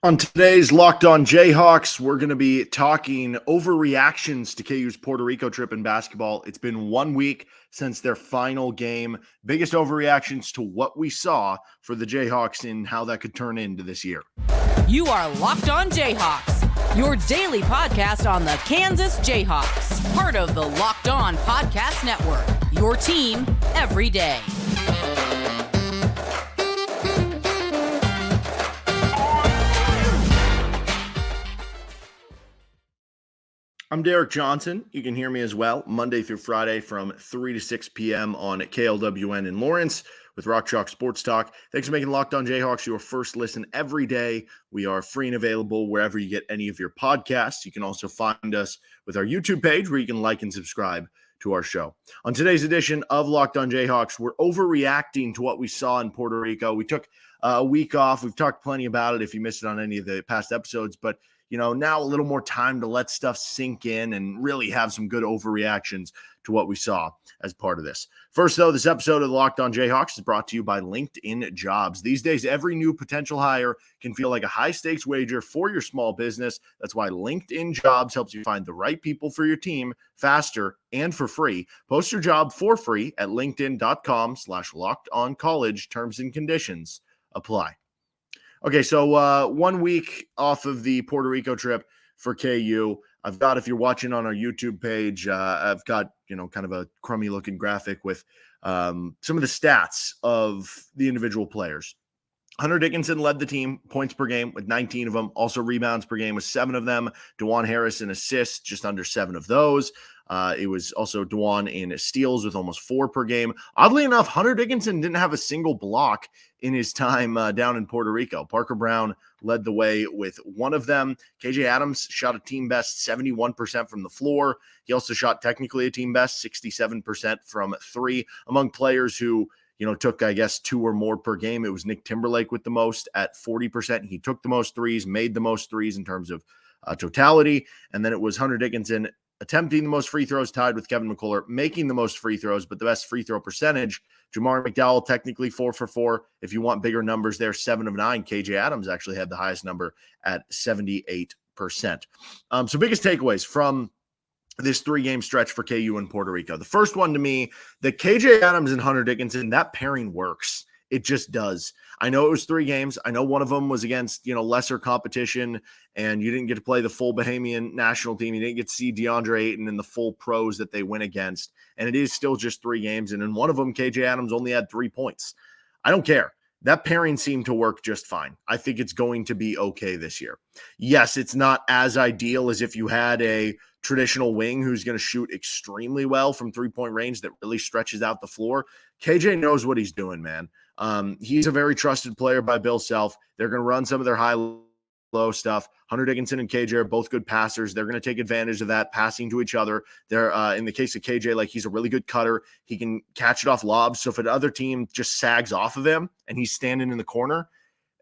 On today's Locked On Jayhawks, we're going to be talking overreactions to KU's Puerto Rico trip in basketball. It's been 1 week since their final game. Biggest overreactions to what we saw for the Jayhawks and how that could turn into this year. You are Locked On Jayhawks, your daily podcast on the Kansas Jayhawks, part of the Locked On Podcast Network, your team every day. I'm Derek Johnson. You can hear me as well Monday through Friday from 3 to 6 p.m. on KLWN in Lawrence with Rock Chalk Sports Talk. Thanks for making Locked On Jayhawks your first listen every day. We are free and available wherever you get any of your podcasts. You can also find us with our YouTube page where you can like and subscribe to our show. On today's edition of Locked On Jayhawks, we're overreacting to what we saw in Puerto Rico. We took a week off. We've talked plenty about it if you missed it on any of the past episodes, but now a little more time to let stuff sink in and really have some good overreactions to what we saw as part of this. First, though, this episode of the Locked On Jayhawks is brought to you by LinkedIn Jobs. These days, every new potential hire can feel like a high-stakes wager for your small business. That's why LinkedIn Jobs helps you find the right people for your team faster and for free. Post your job for free at linkedin.com/lockedoncollege. Terms and conditions apply. Okay, so 1 week off of the Puerto Rico trip for KU. I've got, if you're watching on our YouTube page, I've got, kind of a crummy looking graphic with some of the stats of the individual players. Hunter Dickinson led the team points per game with 19 of them. Also rebounds per game with 7 of them. DeJuan Harrison assists, just under 7 of those. It was also DeJuan in steals with almost 4 per game. Oddly enough, Hunter Dickinson didn't have a single block in his time down in Puerto Rico. Parker Brown led the way with 1 of them. KJ Adams shot a team best 71% from the floor. He also shot technically a team best 67% from 3. Among players who took, I guess, 2 or more per game, it was Nick Timberlake with the most at 40%. He took the most threes, made the most threes in terms of totality. And then it was Hunter Dickinson attempting the most free throws, tied with Kevin McCullough, making the most free throws, but the best free throw percentage. Jamar McDowell, technically 4 for 4. If you want bigger numbers there, 7 of 9. KJ Adams actually had the highest number at 78%. So biggest takeaways from this 3-game stretch for KU in Puerto Rico. The first one to me, the KJ Adams and Hunter Dickinson, that pairing works. It just does. I know it was 3 games. I know one of them was against, lesser competition, and you didn't get to play the full Bahamian national team. You didn't get to see DeAndre Ayton and the full pros that they went against. And it is still just 3 games. And in one of them, KJ Adams only had 3 points. I don't care. That pairing seemed to work just fine. I think it's going to be okay this year. Yes, it's not as ideal as if you had a traditional wing who's going to shoot extremely well from 3-point range that really stretches out the floor. KJ knows what he's doing, man. He's a very trusted player by Bill Self. They're going to run some of their high-low stuff. Hunter Dickinson and KJ are both good passers. They're going to take advantage of that, passing to each other. They're in the case of KJ, he's a really good cutter. He can catch it off lobs. So if another team just sags off of him and he's standing in the corner,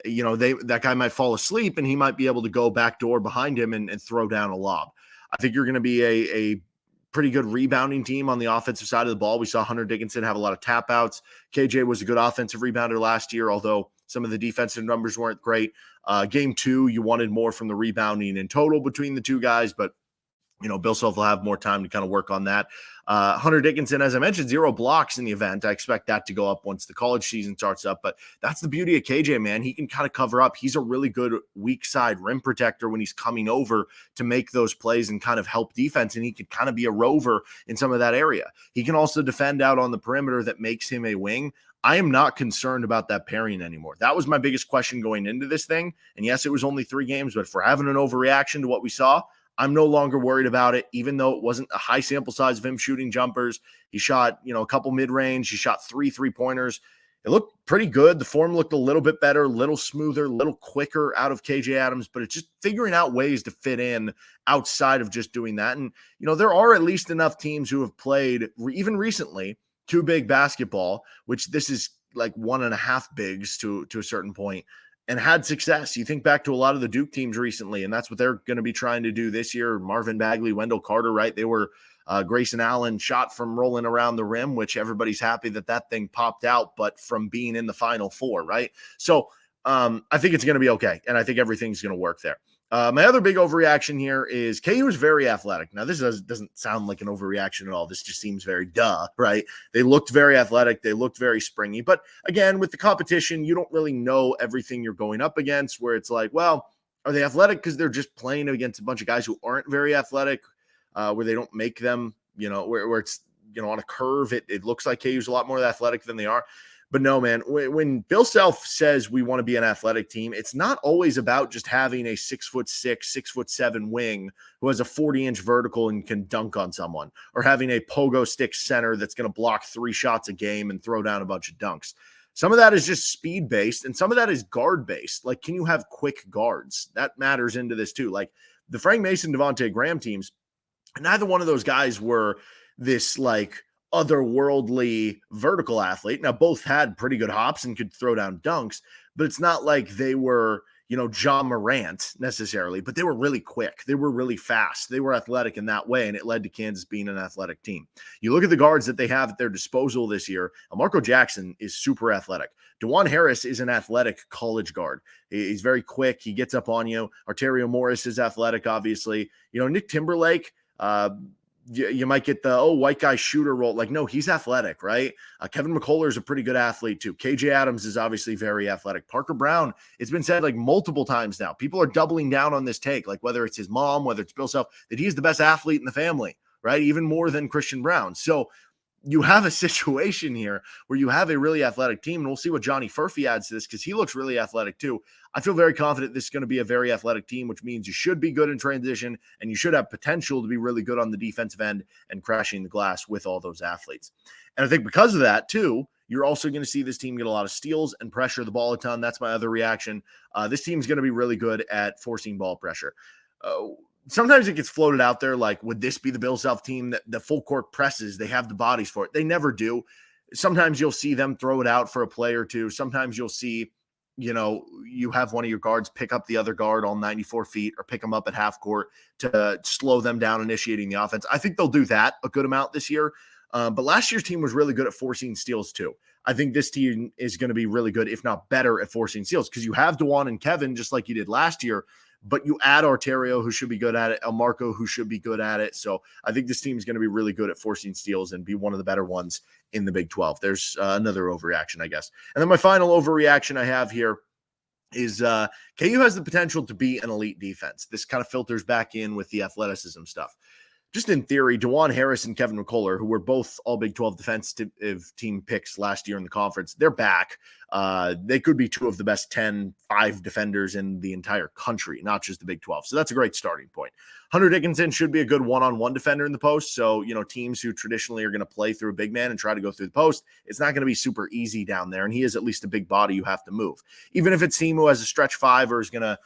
that guy might fall asleep and he might be able to go backdoor behind him and throw down a lob. I think you're going to be a pretty good rebounding team on the offensive side of the ball. We saw Hunter Dickinson have a lot of tap outs. KJ was a good offensive rebounder last year, although some of the defensive numbers weren't great. Game 2, you wanted more from the rebounding in total between the 2 guys, but Bill Self will have more time to kind of work on that. Hunter Dickinson, as I mentioned, 0 blocks in the event. I expect that to go up once the college season starts up, but that's the beauty of KJ, man. He can kind of cover up. He's a really good weak side rim protector when he's coming over to make those plays and kind of help defense, and he could kind of be a rover in some of that area. He can also defend out on the perimeter that makes him a wing. I am not concerned about that pairing anymore. That was my biggest question going into this thing, and yes, it was only 3 games, but for having an overreaction to what we saw, I'm no longer worried about it, even though it wasn't a high sample size of him shooting jumpers. He shot, a couple mid-range. He shot 3 3-pointers. It looked pretty good. The form looked a little bit better, a little smoother, a little quicker out of KJ Adams, but it's just figuring out ways to fit in outside of just doing that. And, there are at least enough teams who have played, even recently, 2 big basketball, which this is like 1.5 bigs to a certain point, and had success. You think back to a lot of the Duke teams recently, and that's what they're going to be trying to do this year. Marvin Bagley, Wendell Carter, right? They were Grayson Allen shot from rolling around the rim, which everybody's happy that thing popped out, but from being in the Final Four, right? So I think it's going to be okay. And I think everything's going to work there. My other big overreaction here is KU is very athletic. Now, this doesn't sound like an overreaction at all. This just seems very right? They looked very athletic. They looked very springy. But again, with the competition, you don't really know everything you're going up against, where it's like, well, are they athletic because they're just playing against a bunch of guys who aren't very athletic, where they don't make them, where it's, on a curve, it looks like KU's a lot more athletic than they are. But no, man, when Bill Self says we want to be an athletic team, it's not always about just having a 6'6", 6'7" wing who has a 40-inch vertical and can dunk on someone, or having a pogo stick center that's going to block 3 shots a game and throw down a bunch of dunks. Some of that is just speed-based, and some of that is guard-based. Like, can you have quick guards? That matters into this too. Like, the Frank Mason, Devontae Graham teams, neither one of those guys were this, like, otherworldly vertical athlete. Now, both had pretty good hops and could throw down dunks, but it's not like they were, John Morant necessarily, but they were really quick. They were really fast. They were athletic in that way, and it led to Kansas being an athletic team. You look at the guards that they have at their disposal this year. Elmarko Jackson is super athletic. DeJuan Harris is an athletic college guard. He's very quick. He gets up on you. Arterio Morris is athletic, obviously. Nick Timberlake, you might get the, white guy shooter role. Like, no, he's athletic, right? Kevin McCullough is a pretty good athlete too. KJ Adams is obviously very athletic. Parker Brown, it's been said like multiple times now. People are doubling down on this take, like whether it's his mom, whether it's Bill Self, that he's the best athlete in the family, right? Even more than Christian Brown. So you have a situation here where you have a really athletic team, and we'll see what Johnny Furphy adds to this because he looks really athletic too. I feel very confident this is going to be a very athletic team, which means you should be good in transition and you should have potential to be really good on the defensive end and crashing the glass with all those athletes. And I think because of that too, you're also going to see this team get a lot of steals and pressure the ball a ton. That's my other reaction. This team's going to be really good at forcing ball pressure. Sometimes it gets floated out there like, would this be the Bill Self team that the full court presses? They have the bodies for it. They never do. Sometimes you'll see them throw it out for a play or two. Sometimes you'll see, you have one of your guards pick up the other guard all 94 feet or pick them up at half court to slow them down initiating the offense. I think they'll do that a good amount this year. But last year's team was really good at forcing steals too. I think this team is going to be really good, if not better, at forcing steals because you have DeJuan and Kevin just like you did last year. But you add Arterio, who should be good at it, Elmarko, who should be good at it. So I think this team is going to be really good at forcing steals and be one of the better ones in the Big 12. There's another overreaction, I guess. And then my final overreaction I have here is KU has the potential to be an elite defense. This kind of filters back in with the athleticism stuff. Just in theory, DeJuan Harris and Kevin McCullough, who were both all Big 12 defensive team picks last year in the conference, they're back. They could be 2 of the best 5 defenders in the entire country, not just the Big 12. So that's a great starting point. Hunter Dickinson should be a good one-on-one defender in the post. So, teams who traditionally are going to play through a big man and try to go through the post, it's not going to be super easy down there. And he is at least a big body you have to move. Even if it's a team who has a stretch 5 or is going to,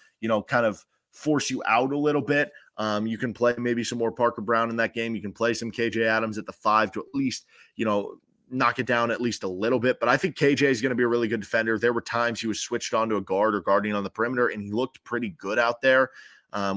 kind of force you out a little bit. You can play maybe some more Parker Brown in that game. You can play some KJ Adams at the 5 to at least, knock it down at least a little bit. But I think KJ is going to be a really good defender. There were times he was switched on to a guard or guarding on the perimeter, and he looked pretty good out there,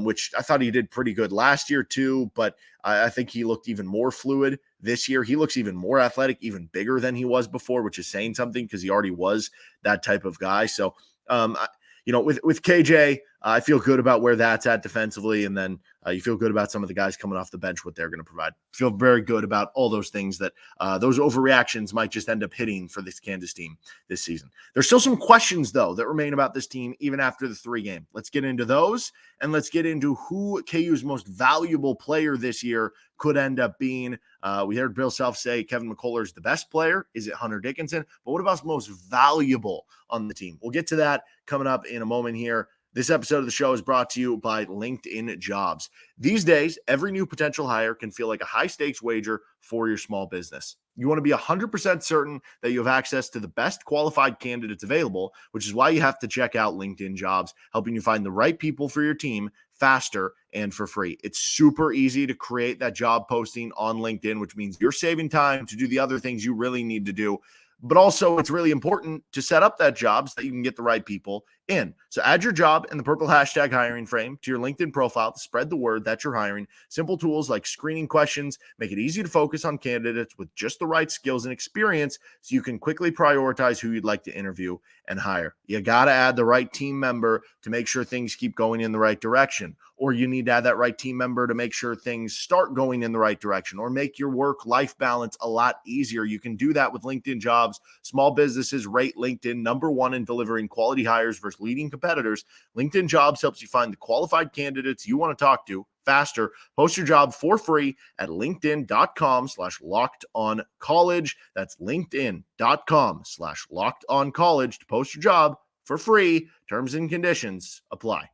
which I thought he did pretty good last year too. But I think he looked even more fluid this year. He looks even more athletic, even bigger than he was before, which is saying something because he already was that type of guy. So, with KJ, I feel good about where that's at defensively. And then you feel good about some of the guys coming off the bench, what they're going to provide. Feel very good about all those things that those overreactions might just end up hitting for this Kansas team this season. There's still some questions, though, that remain about this team even after the 3 game. Let's get into those, and let's get into who KU's most valuable player this year could end up being. We heard Bill Self say Kevin McCullough is the best player. Is it Hunter Dickinson? But what about most valuable on the team? We'll get to that coming up in a moment here. This episode of the show is brought to you by LinkedIn Jobs. These days, every new potential hire can feel like a high-stakes wager for your small business. You want to be 100% certain that you have access to the best qualified candidates available, which is why you have to check out LinkedIn Jobs, helping you find the right people for your team faster and for free. It's super easy to create that job posting on LinkedIn, which means you're saving time to do the other things you really need to do. But also, it's really important to set up that job so that you can get the right people in. So add your job in the purple hashtag hiring frame to your LinkedIn profile to spread the word that you're hiring. Simple tools like screening questions make it easy to focus on candidates with just the right skills and experience so you can quickly prioritize who you'd like to interview and hire. You got to add the right team member to make sure things keep going in the right direction, or you need to add that right team member to make sure things start going in the right direction, or make your work-life balance a lot easier. You can do that with LinkedIn Jobs. Small businesses rate LinkedIn #1 in delivering quality hires versus leading competitors. LinkedIn Jobs helps you find the qualified candidates you want to talk to faster. Post your job for free at linkedin.com/lockedoncollege. That's linkedin.com/lockedoncollege to post your job for free. Terms and conditions apply.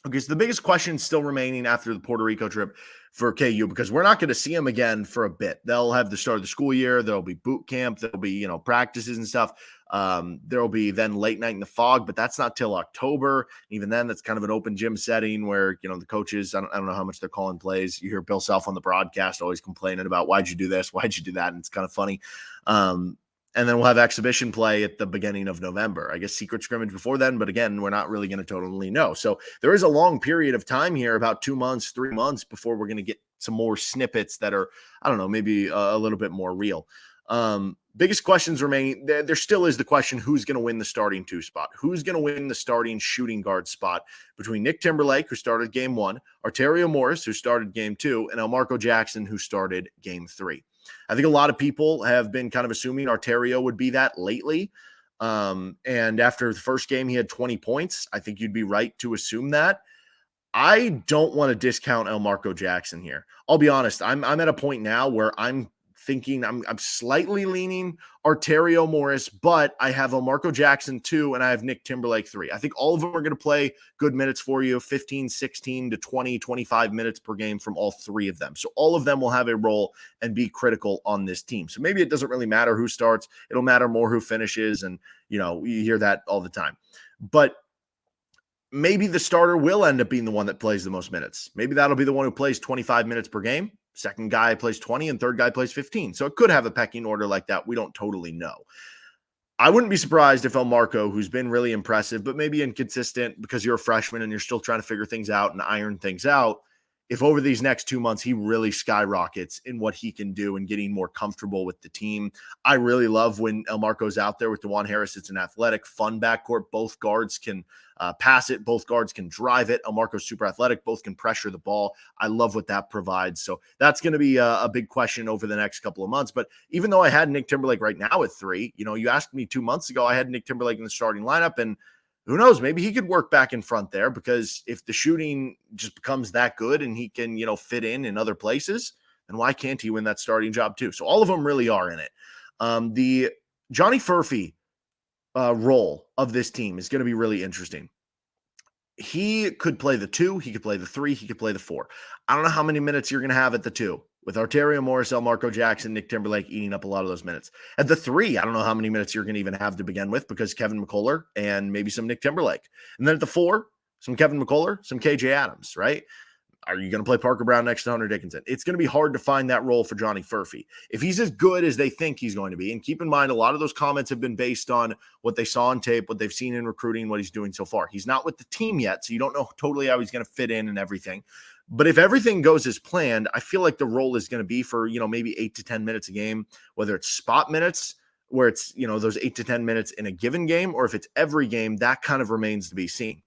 Okay, so the biggest question still remaining after the Puerto Rico trip for KU, because we're not going to see them again for a bit. They'll have the start of the school year. There'll be boot camp. There'll be, practices and stuff. There'll be then late night in the fog, but that's not till October. Even then, that's kind of an open gym setting where, the coaches, I don't know how much they're calling plays. You hear Bill Self on the broadcast always complaining about why'd you do this? Why'd you do that? And it's kind of funny. And then we'll have exhibition play at the beginning of November. I guess secret scrimmage before then, but again, we're not really going to totally know. So there is a long period of time here, about 2 months, 3 months, before we're going to get some more snippets that are, I don't know, maybe a little bit more real. Biggest questions remaining. There still is the question, who's going to win the starting 2 spot? Who's going to win the starting shooting guard spot between Nick Timberlake, who started game 1, Arterio Morris, who started game 2, and Elmarko Jackson, who started game 3. I think a lot of people have been kind of assuming Arterio would be that lately. And after the first game, he had 20 points. I think you'd be right to assume that. I don't want to discount Elmarko Jackson here. I'll be honest. I'm at a point now where I'm thinking I'm slightly leaning Arterio Morris, but I have Elmarko Jackson 2 and I have Nick Timberlake 3. I think all of them are going to play good minutes for you, 15, 16 to 20, 25 minutes per game from all 3 of them. So all of them will have a role and be critical on this team. So maybe it doesn't really matter who starts. It'll matter more who finishes. And, you hear that all the time. But maybe the starter will end up being the one that plays the most minutes. Maybe that'll be the one who plays 25 minutes per game. Second guy plays 20 and third guy plays 15. So it could have a pecking order like that. We don't totally know. I wouldn't be surprised if Elmarko, who's been really impressive, but maybe inconsistent because you're a freshman and you're still trying to figure things out and iron things out, if over these next 2 months he really skyrockets in what he can do and getting more comfortable with the team. I really love when Elmarko's out there with DeJuan Harris. It's an athletic, fun backcourt. Both guards can pass it. Both guards can drive it. Elmarko's super athletic. Both can pressure the ball. I love what that provides. So that's going to be a big question over the next couple of months. But even though I had Nick Timberlake right now at 3, you asked me 2 months ago, I had Nick Timberlake in the starting lineup, and who knows, maybe he could work back in front there, because if the shooting just becomes that good and he can, fit in other places, then why can't he win that starting job too? So all of them really are in it. The Johnny Furphy role of this team is going to be really interesting. He could play the 2, he could play the 3, he could play the 4. I don't know how many minutes you're going to have at the 2. With Arterio Morris, Elmarko Jackson, Nick Timberlake eating up a lot of those minutes. At the 3, I don't know how many minutes you're going to even have to begin with, because Kevin McCullough and maybe some Nick Timberlake. And then at the 4, some Kevin McCullough, some KJ Adams, right? Are you going to play Parker Brown next to Hunter Dickinson? It's going to be hard to find that role for Johnny Furphy. If he's as good as they think he's going to be, and keep in mind, a lot of those comments have been based on what they saw on tape, what they've seen in recruiting, what he's doing so far. He's not with the team yet, so you don't know totally how he's going to fit in and everything. But if everything goes as planned, I feel like the role is going to be for, maybe 8 to 10 minutes a game, whether it's spot minutes, where it's, those 8 to 10 minutes in a given game, or if it's every game, that kind of remains to be seen.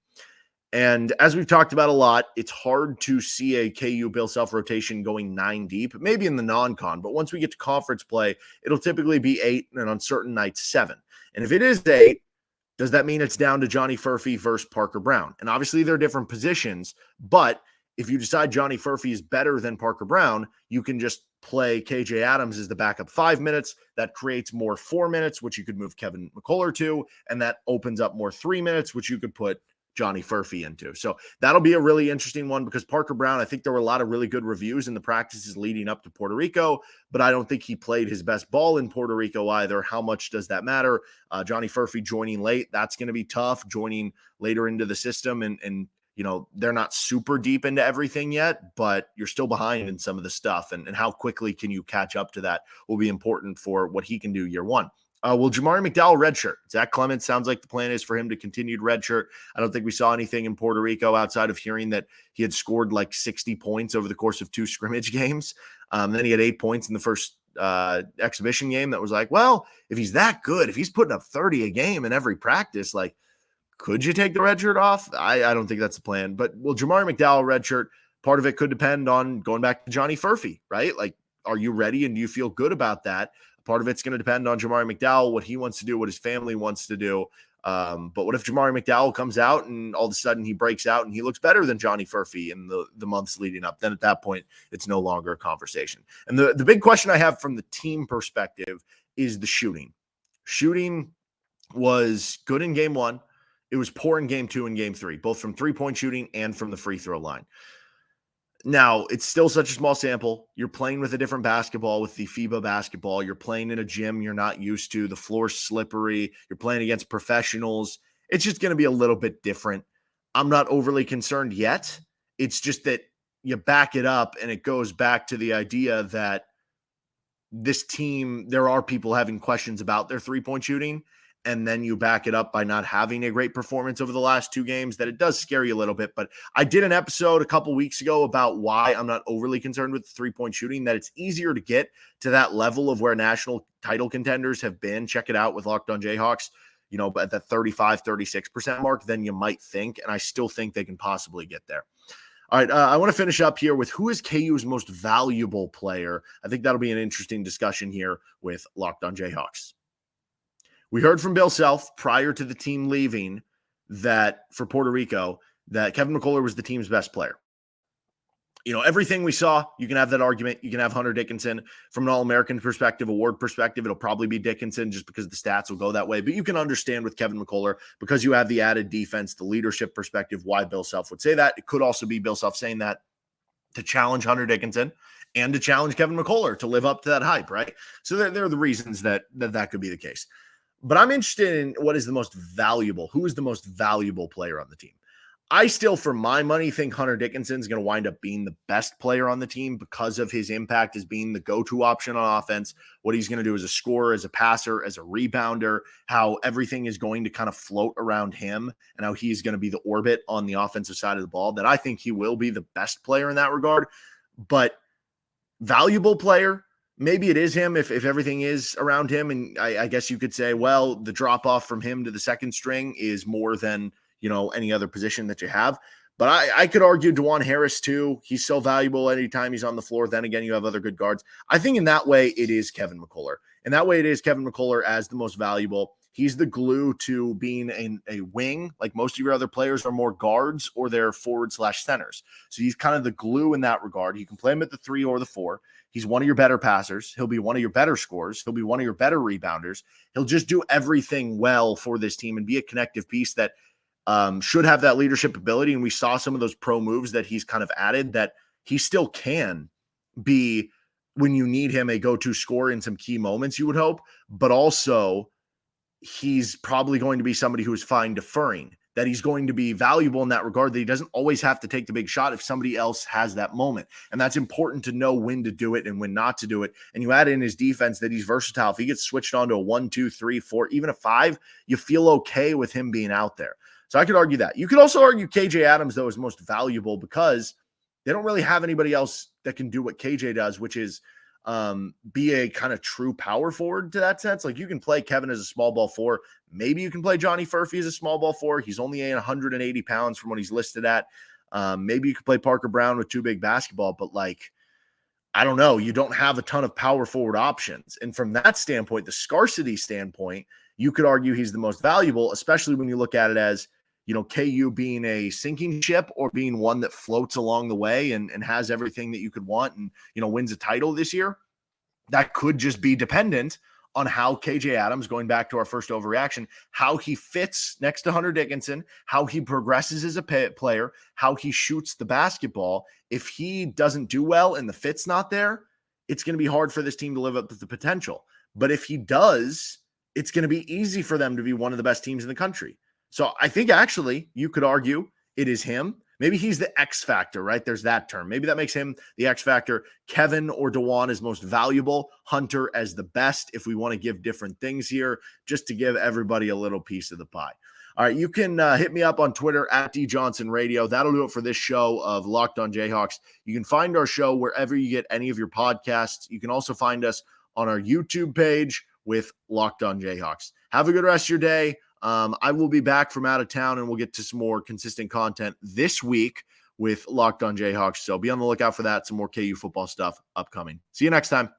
And as we've talked about a lot, it's hard to see a KU Bill Self rotation going 9 deep, maybe in the non-con. But once we get to conference play, it'll typically be 8, and on certain nights 7. And if it is 8, does that mean it's down to Johnny Furphy versus Parker Brown? And obviously they're different positions, but if you decide Johnny Furphy is better than Parker Brown, you can just play KJ Adams as the backup 5 minutes. That creates more 4 minutes, which you could move Kevin McCullough to, and that opens up more 3 minutes, which you could put Johnny Furphy into. So that'll be a really interesting one, because Parker Brown, I think there were a lot of really good reviews in the practices leading up to Puerto Rico, but I don't think he played his best ball in Puerto Rico either. How much does that matter? Johnny Furphy joining late, that's going to be tough, joining later into the system, and they're not super deep into everything yet, but you're still behind in some of the stuff, and how quickly can you catch up to that will be important for what he can do year one. Will Jamari McDowell redshirt? Zach Clements sounds like the plan is for him to continue to redshirt. I don't think we saw anything in Puerto Rico outside of hearing that he had scored like 60 points over the course of 2 scrimmage games. Then he had 8 points in the first exhibition game. That was like, well, if he's that good, if he's putting up 30 a game in every practice, like, could you take the redshirt off? I don't think that's the plan. But will Jamari McDowell redshirt? Part of it could depend on going back to Johnny Furphy, right? Like, are you ready and do you feel good about that? Part of it's going to depend on Jamari McDowell, what he wants to do, what his family wants to do. But what if Jamari McDowell comes out and all of a sudden he breaks out and he looks better than Johnny Furphy in the months leading up? Then at that point, it's no longer a conversation. And the big question I have from the team perspective is the shooting. Shooting was good in game 1. It was poor in game 2 and game 3, both from three-point shooting and from the free throw line. Now, it's still such a small sample. You're playing with a different basketball, with the FIBA basketball. You're playing in a gym you're not used to. The floor's slippery. You're playing against professionals. It's just going to be a little bit different. I'm not overly concerned yet. It's just that you back it up, and it goes back to the idea that this team, there are people having questions about their three-point shooting, and then you back it up by not having a great performance over the last 2 games, that it does scare you a little bit. But I did an episode a couple weeks ago about why I'm not overly concerned with the three-point shooting, that it's easier to get to that level of where national title contenders have been. Check it out with Locked On Jayhawks, at the 35-36% mark than you might think. And I still think they can possibly get there. All right, I want to finish up here with who is KU's most valuable player. I think that'll be an interesting discussion here with Locked On Jayhawks. We heard from Bill Self prior to the team leaving that for Puerto Rico, that Kevin McCullough was the team's best player. Everything we saw, you can have that argument. You can have Hunter Dickinson from an All-American perspective, award perspective. It'll probably be Dickinson just because the stats will go that way. But you can understand with Kevin McCullough, because you have the added defense, the leadership perspective, why Bill Self would say that. It could also be Bill Self saying that to challenge Hunter Dickinson and to challenge Kevin McCullough to live up to that hype, right? So there are the reasons that could be the case. But I'm interested in what is the most valuable. Who is the most valuable player on the team? I still, for my money, think Hunter Dickinson is going to wind up being the best player on the team because of his impact as being the go-to option on offense, what he's going to do as a scorer, as a passer, as a rebounder, how everything is going to kind of float around him, and how he's going to be the orbit on the offensive side of the ball, that I think he will be the best player in that regard. But valuable player, maybe it is him if everything is around him. And I guess you could say, well, the drop off from him to the second string is more than, any other position that you have. But I could argue DeJuan Harris too. He's so valuable anytime he's on the floor. Then again, you have other good guards. I think in that way, it is Kevin McCullough. In that way, it is Kevin McCullough as the most valuable. He's the glue to being a wing. Like most of your other players are more guards or they're forward/centers. So he's kind of the glue in that regard. You can play him at the 3 or the 4. He's one of your better passers. He'll be one of your better scorers. He'll be one of your better rebounders. He'll just do everything well for this team and be a connective piece that should have that leadership ability. And we saw some of those pro moves that he's kind of added, that he still can be, when you need him, a go-to scorer in some key moments, you would hope. But also, he's probably going to be somebody who is fine deferring, that he's going to be valuable in that regard, that he doesn't always have to take the big shot if somebody else has that moment. And that's important to know when to do it and when not to do it. And you add in his defense, that he's versatile. If he gets switched on to a 1, 2, 3, 4, even a 5, you feel okay with him being out there. So I could argue that. You could also argue KJ Adams, though, is most valuable because they don't really have anybody else that can do what KJ does, which is be a kind of true power forward to that sense. Like, you can play Kevin as a small ball 4. Maybe you can play Johnny Furphy as a small ball 4. He's only 180 pounds from what he's listed at. Maybe you could play Parker Brown with 2 big basketball, but I don't know. You don't have a ton of power forward options. And from that standpoint, the scarcity standpoint, you could argue he's the most valuable, especially when you look at it as, KU being a sinking ship or being one that floats along the way and has everything that you could want and, wins a title this year. That could just be dependent on how KJ Adams, going back to our first overreaction, how he fits next to Hunter Dickinson, how he progresses as a player, how he shoots the basketball. If he doesn't do well and the fit's not there, it's going to be hard for this team to live up to the potential. But if he does, it's going to be easy for them to be one of the best teams in the country. So I think actually you could argue it is him. Maybe he's the X factor, right? There's that term. Maybe that makes him the X factor. Kevin or DeJuan is most valuable. Hunter as the best, if we want to give different things here, just to give everybody a little piece of the pie. All right, you can hit me up on Twitter at DJohnsonRadio. That'll do it for this show of Locked On Jayhawks. You can find our show wherever you get any of your podcasts. You can also find us on our YouTube page with Locked On Jayhawks. Have a good rest of your day. I will be back from out of town, and we'll get to some more consistent content this week with Locked On Jayhawks. So be on the lookout for that. Some more KU football stuff upcoming. See you next time.